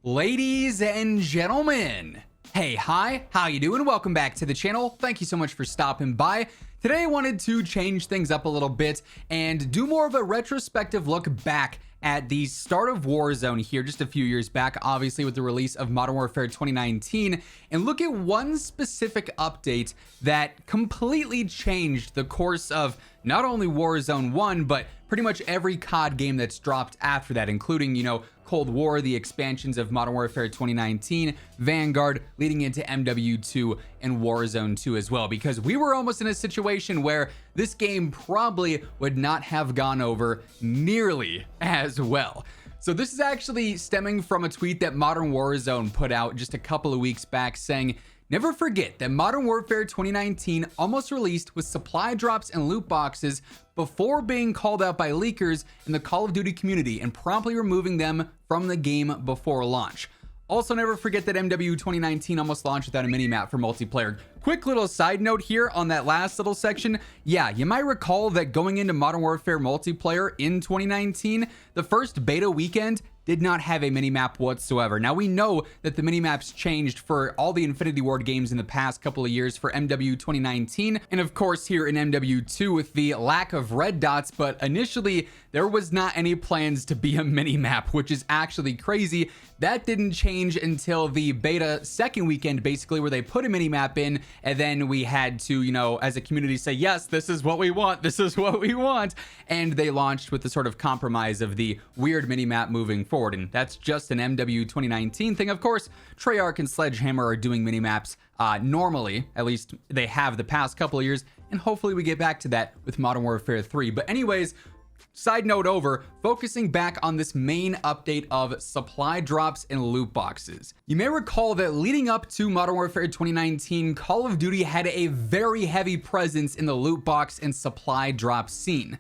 Ladies and gentlemen, hey, hi, how you doing? Welcome back to the channel. Thank you so much for stopping by. Today I wanted to change things up a little bit and do more of a retrospective look back at the start of Warzone here just a few years back, obviously with the release of Modern Warfare 2019, and look at one specific update that completely changed the course of not only Warzone 1, but pretty much every COD game that's dropped after that, including, Cold War, the expansions of Modern Warfare 2019, Vanguard, leading into MW2 and Warzone 2 as well, because we were almost in a situation where this game probably would not have gone over nearly as well. So this is actually stemming from a tweet that Modern Warzone put out just a couple of weeks back saying, "Never forget that Modern Warfare 2019 almost released with supply drops and loot boxes before being called out by leakers in the Call of Duty community and promptly removing them from the game before launch. Also, never forget that MW 2019 almost launched without a minimap for multiplayer." Quick little side note here on that last little section. Yeah, you might recall that going into Modern Warfare multiplayer in 2019, the first beta weekend did not have a minimap whatsoever. Now we know that the minimaps changed for all the Infinity Ward games in the past couple of years for MW 2019, and of course here in MW2 with the lack of red dots, but initially there was not any plans to be a minimap, which is actually crazy. That didn't change until the beta second weekend, basically, where they put a minimap in, and then we had to, as a community say, yes, this is what we want, this is what we want, and they launched with the sort of compromise of the weird minimap moving forward, and that's just an MW 2019 thing. Of course, Treyarch and Sledgehammer are doing minimaps normally, at least they have the past couple of years, and hopefully we get back to that with Modern Warfare 3. But anyways, side note over, focusing back on this main update of supply drops and loot boxes. You may recall that leading up to Modern Warfare 2019, Call of Duty had a very heavy presence in the loot box and supply drop scene.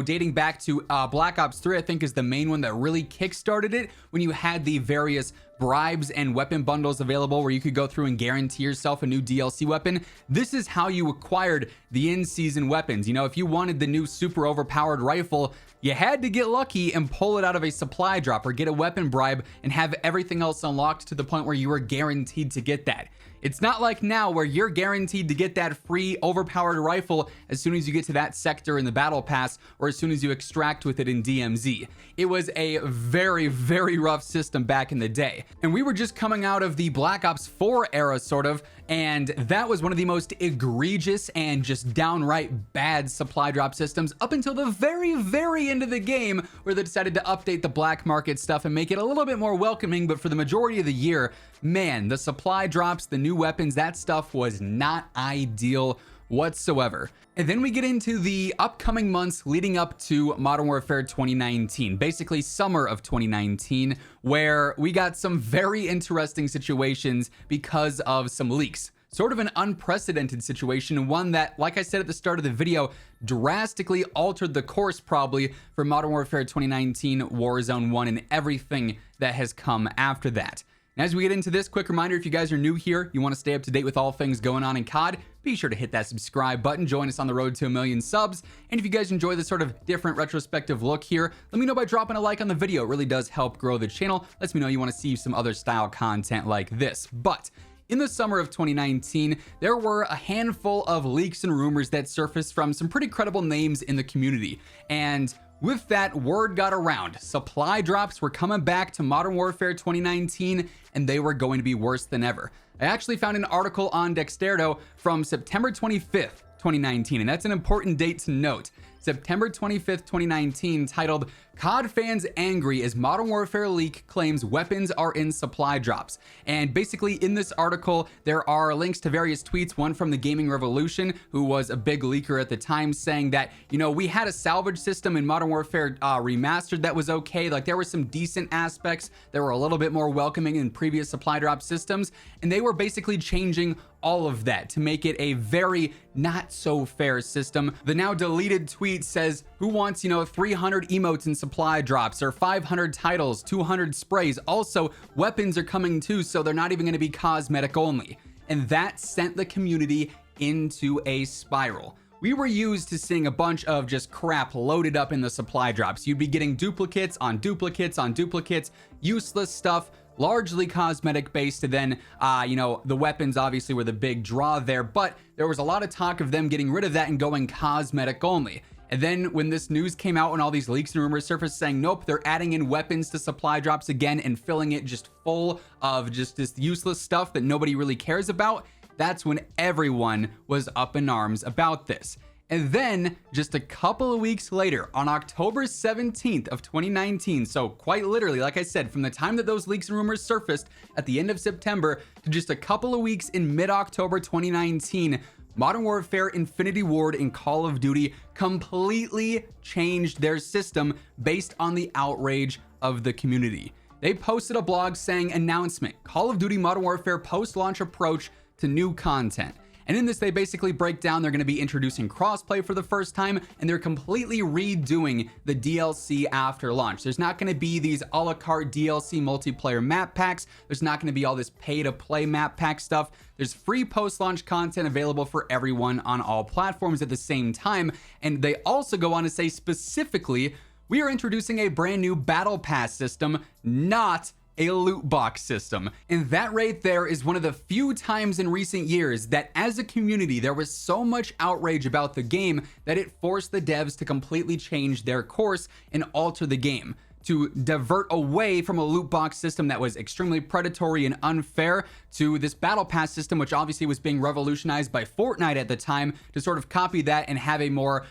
Dating back to Black Ops 3, I think is the main one that really kickstarted it, when you had the various bribes and weapon bundles available where you could go through and guarantee yourself a new DLC weapon. This is how you acquired the in-season weapons. If you wanted the new super overpowered rifle, you had to get lucky and pull it out of a supply drop or get a weapon bribe and have everything else unlocked to the point where you were guaranteed to get that. It's not like now where you're guaranteed to get that free overpowered rifle as soon as you get to that sector in the battle pass or as soon as you extract with it in DMZ. It was a very, very rough system back in the day. And we were just coming out of the Black Ops 4 era, sort of, and that was one of the most egregious and just downright bad supply drop systems up until the very, very end of the game, where they decided to update the black market stuff and make it a little bit more welcoming. But for the majority of the year, man, the supply drops, the new weapons, that stuff was not ideal whatsoever. And then we get into the upcoming months leading up to Modern Warfare 2019, basically summer of 2019, where we got some very interesting situations because of some leaks. Sort of an unprecedented situation, one that, like I said at the start of the video, drastically altered the course probably for Modern Warfare 2019, Warzone 1, and everything that has come after that. And as we get into this, quick reminder, if you guys are new here, you want to stay up to date with all things going on in COD, be sure to hit that subscribe button, join us on the road to 1 million subs. And if you guys enjoy this sort of different retrospective look here, let me know by dropping a like on the video. It really does help grow the channel. Lets me know you want to see some other style content like this. But in the summer of 2019, there were a handful of leaks and rumors that surfaced from some pretty credible names in the community. And with that, word got around. Supply drops were coming back to Modern Warfare 2019, and they were going to be worse than ever. I actually found an article on Dexerto from September 25th, 2019, and that's an important date to note. September 25th, 2019, titled "COD Fans Angry as Modern Warfare Leak Claims Weapons Are in Supply Drops." And basically in this article, there are links to various tweets, one from the Gaming Revolution, who was a big leaker at the time, saying that, we had a salvage system in Modern Warfare Remastered that was okay. Like, there were some decent aspects that were a little bit more welcoming in previous supply drop systems, and they were basically changing all of that to make it a very not so fair system. The now deleted tweet says, "Who wants, 300 emotes in supply drops, or 500 titles, 200 sprays? Also, weapons are coming too, so they're not even going to be cosmetic only." And that sent the community into a spiral. We were used to seeing a bunch of just crap loaded up in the supply drops. You'd be getting duplicates on duplicates on duplicates, useless stuff largely cosmetic based. And then, the weapons obviously were the big draw there, but there was a lot of talk of them getting rid of that and going cosmetic only. And then when this news came out and all these leaks and rumors surfaced saying, nope, they're adding in weapons to supply drops again and filling it just full of just this useless stuff that nobody really cares about, that's when everyone was up in arms about this. And then just a couple of weeks later, on October 17th of 2019, so quite literally, like I said, from the time that those leaks and rumors surfaced at the end of September to just a couple of weeks in mid-October 2019, Modern Warfare Infinity Ward and Call of Duty completely changed their system based on the outrage of the community. They posted a blog saying, announcement, Call of Duty Modern Warfare post-launch approach to new content. And in this, they basically break down they're going to be introducing crossplay for the first time, and they're completely redoing the DLC after launch. There's not going to be these a la carte DLC multiplayer map packs. There's not going to be all this pay-to-play map pack stuff. There's free post-launch content available for everyone on all platforms at the same time. And they also go on to say specifically, we are introducing a brand new battle pass system, not a loot box system. And that right there is one of the few times in recent years that as a community there was so much outrage about the game that it forced the devs to completely change their course and alter the game to divert away from a loot box system that was extremely predatory and unfair to this battle pass system, which obviously was being revolutionized by Fortnite at the time, to sort of copy that and have a more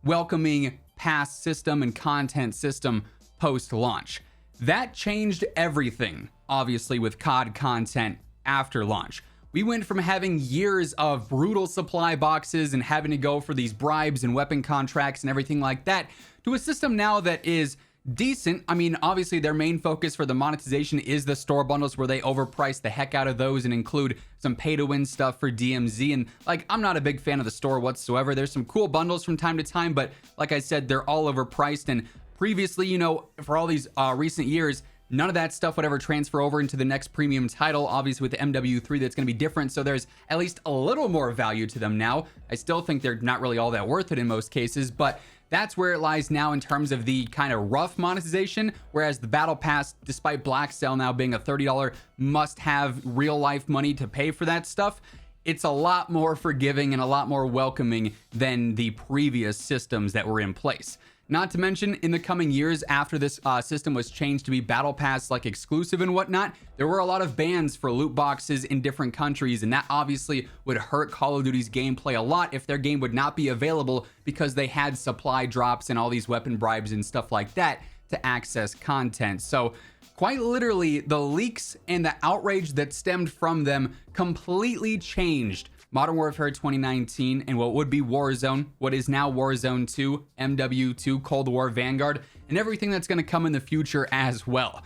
welcoming pass system and content system post launch. That changed everything, obviously, with COD content after launch. We went from having years of brutal supply boxes and having to go for these bribes and weapon contracts and everything like that to a system now that is decent. I mean, obviously their main focus for the monetization is the store bundles, where they overprice the heck out of those and include some pay to win stuff for DMZ. And I'm not a big fan of the store whatsoever. There's some cool bundles from time to time, but like I said, they're all overpriced. And previously, for all these recent years, none of that stuff would ever transfer over into the next premium title. Obviously with the MW3, that's going to be different. So there's at least a little more value to them now. I still think they're not really all that worth it in most cases, but that's where it lies now in terms of the kind of rough monetization. Whereas the Battle Pass, despite Black Sale now being a $30 must-have real life money to pay for that stuff, it's a lot more forgiving and a lot more welcoming than the previous systems that were in place. Not to mention, in the coming years after this system was changed to be Battle Pass exclusive and whatnot, there were a lot of bans for loot boxes in different countries, and that obviously would hurt Call of Duty's gameplay a lot if their game would not be available because they had supply drops and all these weapon bribes and stuff like that to access content. So quite literally, the leaks and the outrage that stemmed from them completely changed Modern Warfare 2019 and what would be Warzone, what is now Warzone 2, MW2, Cold War Vanguard, and everything that's going to come in the future as well.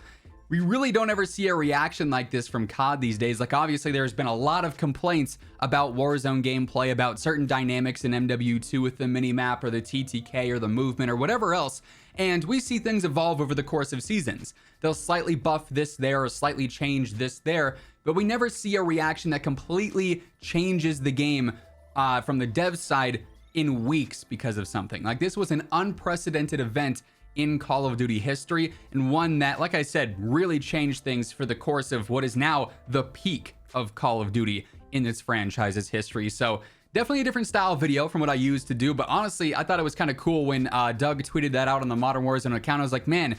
We really don't ever see a reaction like this from COD these days. Obviously, there's been a lot of complaints about Warzone gameplay, about certain dynamics in MW2 with the minimap or the TTK or the movement or whatever else, and we see things evolve over the course of seasons. They'll slightly buff this there or slightly change this there, but we never see a reaction that completely changes the game from the dev side in weeks because of something. This was an unprecedented event in Call of Duty history, and one that, like I said, really changed things for the course of what is now the peak of Call of Duty in its franchise's history. So definitely a different style video from what I used to do, but honestly, I thought it was kind of cool when Doug tweeted that out on the Modern Warzone account. I was like, man,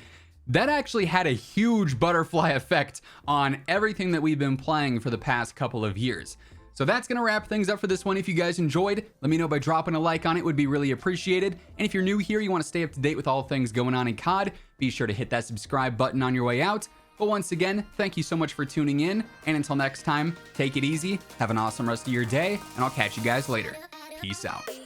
that actually had a huge butterfly effect on everything that we've been playing for the past couple of years. So that's going to wrap things up for this one. If you guys enjoyed, let me know by dropping a like on it. Would be really appreciated. And if you're new here, you want to stay up to date with all things going on in COD, be sure to hit that subscribe button on your way out. But once again, thank you so much for tuning in. And until next time, take it easy, have an awesome rest of your day, and I'll catch you guys later. Peace out.